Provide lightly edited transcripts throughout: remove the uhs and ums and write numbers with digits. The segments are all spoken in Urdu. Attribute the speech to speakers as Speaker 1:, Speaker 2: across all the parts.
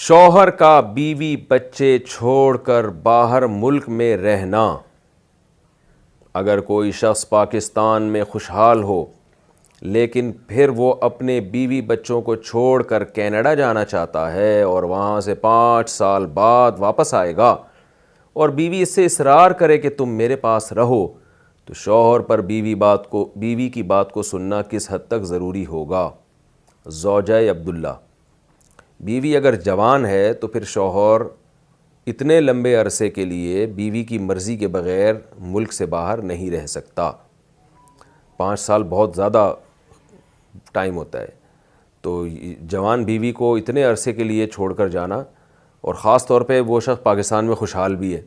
Speaker 1: شوہر کا بیوی بچے چھوڑ کر باہر ملک میں رہنا۔ اگر کوئی شخص پاکستان میں خوشحال ہو لیکن پھر وہ اپنے بیوی بچوں کو چھوڑ کر کینیڈا جانا چاہتا ہے اور وہاں سے 5 سال بعد واپس آئے گا اور بیوی اس سے اصرار کرے کہ تم میرے پاس رہو، تو شوہر پر بیوی کی بات کو سننا کس حد تک ضروری ہوگا؟ زوجہ عبداللہ: بیوی اگر جوان ہے تو پھر شوہر اتنے لمبے عرصے کے لیے بیوی کی مرضی کے بغیر ملک سے باہر نہیں رہ سکتا۔ 5 سال بہت زیادہ ٹائم ہوتا ہے، تو جوان بیوی کو اتنے عرصے کے لیے چھوڑ کر جانا، اور خاص طور پہ وہ شخص پاکستان میں خوشحال بھی ہے،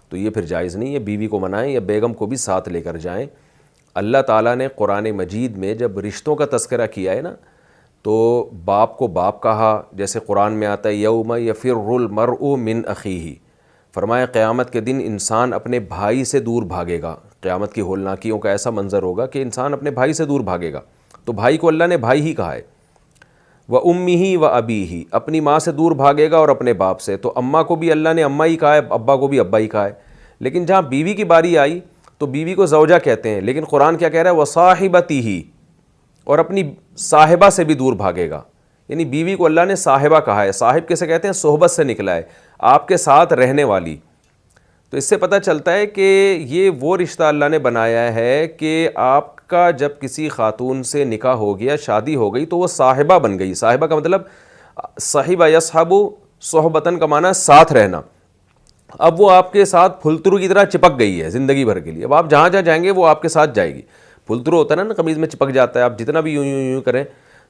Speaker 1: تو یہ پھر جائز نہیں ہے۔ بیوی کو منائیں یا بیگم کو بھی ساتھ لے کر جائیں۔ اللہ تعالیٰ نے قرآن مجید میں جب رشتوں کا تذکرہ کیا ہے نا، تو باپ کو باپ کہا، جیسے قرآن میں آتا ہے یوم یفر المرء من اخیہ، فرمایا قیامت کے دن انسان اپنے بھائی سے دور بھاگے گا۔ قیامت کی ہولناکیوں کا ایسا منظر ہوگا کہ انسان اپنے بھائی سے دور بھاگے گا، تو بھائی کو اللہ نے بھائی ہی کہا ہے۔ وَأُمِّهِ وَأَبِيهِ، اپنی ماں سے دور بھاگے گا اور اپنے باپ سے، تو اماں کو بھی اللہ نے اماں ہی کہا ہے، ابا کو بھی ابا ہی کہا ہے۔ لیکن جہاں بیوی کی باری آئی تو بیوی کو زوجہ کہتے ہیں، لیکن قرآن کیا کہہ رہا ہے؟ وَصَاحِبَتِهِ، اور اپنی صاحبہ سے بھی دور بھاگے گا، یعنی بیوی کو اللہ نے صاحبہ کہا ہے۔ صاحب کسے کہتے ہیں؟ صحبت سے نکلا ہے، آپ کے ساتھ رہنے والی۔ تو اس سے پتہ چلتا ہے کہ یہ وہ رشتہ اللہ نے بنایا ہے کہ آپ کا جب کسی خاتون سے نکاح ہو گیا، شادی ہو گئی، تو وہ صاحبہ بن گئی۔ صاحبہ کا مطلب صحبہ یصحب، صحبتاً کا معنی ساتھ رہنا۔ اب وہ آپ کے ساتھ پھلترو کی طرح چپک گئی ہے زندگی بھر کے لیے۔ اب آپ جہاں جہاں جائیں گے وہ آپ کے ساتھ جائے گی۔ پھلترو ہوتا ہے نا قمیض میں چپک جاتا ہے، آپ جتنا بھی یوں یوں یوں کریں،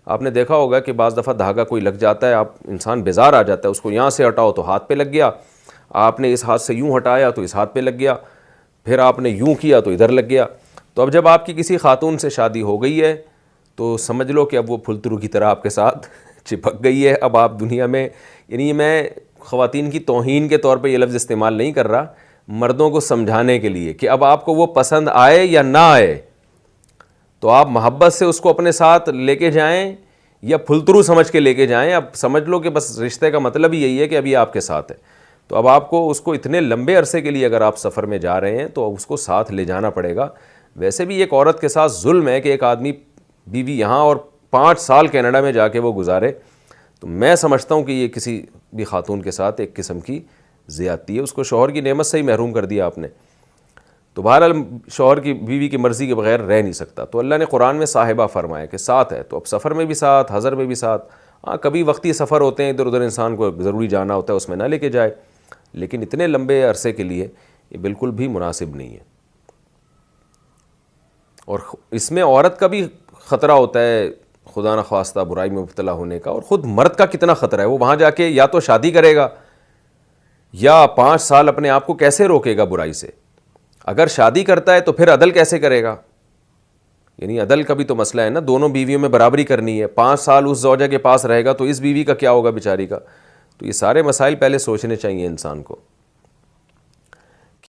Speaker 1: آپ نے دیکھا ہوگا کہ بعض دفعہ دھاگا کوئی لگ جاتا ہے، آپ انسان بیزار آ جاتا ہے، اس کو یہاں سے ہٹاؤ تو ہاتھ پہ لگ گیا، آپ نے اس ہاتھ سے یوں ہٹایا تو اس ہاتھ پہ لگ گیا، پھر آپ نے یوں کیا تو ادھر لگ گیا۔ تو اب جب آپ کی کسی خاتون سے شادی ہو گئی ہے تو سمجھ لو کہ اب وہ پھلترو کی طرح آپ کے ساتھ چپک گئی ہے۔ اب آپ دنیا میں، یعنی میں خواتین کی توہین کے طور پہ یہ لفظ استعمال نہیں کر رہا، مردوں کو سمجھانے کے لیے کہ اب آپ کو وہ پسند آئے یا نہ آئے، تو آپ محبت سے اس کو اپنے ساتھ لے کے جائیں یا پھلترو سمجھ کے لے کے جائیں۔ اب سمجھ لو کہ بس رشتے کا مطلب ہی یہی ہے کہ ابھی آپ کے ساتھ ہے، تو اب آپ کو اس کو اتنے لمبے عرصے کے لیے اگر آپ سفر میں جا رہے ہیں تو اس کو ساتھ لے جانا پڑے گا۔ ویسے بھی ایک عورت کے ساتھ ظلم ہے کہ ایک آدمی بیوی یہاں اور 5 سال کینیڈا میں جا کے وہ گزارے، تو میں سمجھتا ہوں کہ یہ کسی بھی خاتون کے ساتھ ایک قسم کی زیادتی ہے، اس کو شوہر کی نعمت سے ہی محروم کر دیا آپ نے۔ تو بہرحال شوہر کی بیوی کی مرضی کے بغیر رہ نہیں سکتا، تو اللہ نے قرآن میں صاحبہ فرمایا کہ ساتھ ہے، تو اب سفر میں بھی ساتھ، حضر میں بھی ساتھ۔ ہاں کبھی وقتی سفر ہوتے ہیں، ادھر ادھر انسان کو ضروری جانا ہوتا ہے، اس میں نہ لے کے جائے، لیکن اتنے لمبے عرصے کے لیے یہ بالکل بھی مناسب نہیں ہے۔ اور اس میں عورت کا بھی خطرہ ہوتا ہے خدا نخواستہ برائی میں مبتلا ہونے کا، اور خود مرد کا کتنا خطرہ ہے۔ وہ وہاں جا کے یا تو شادی کرے گا یا 5 سال اپنے آپ کو کیسے روکے گا برائی سے۔ اگر شادی کرتا ہے تو پھر عدل کیسے کرے گا؟ یعنی عدل کا بھی تو مسئلہ ہے نا، دونوں بیویوں میں برابری کرنی ہے۔ 5 سال اس زوجہ کے پاس رہے گا تو اس بیوی کا کیا ہوگا بیچاری کا؟ تو یہ سارے مسائل پہلے سوچنے چاہیے انسان کو۔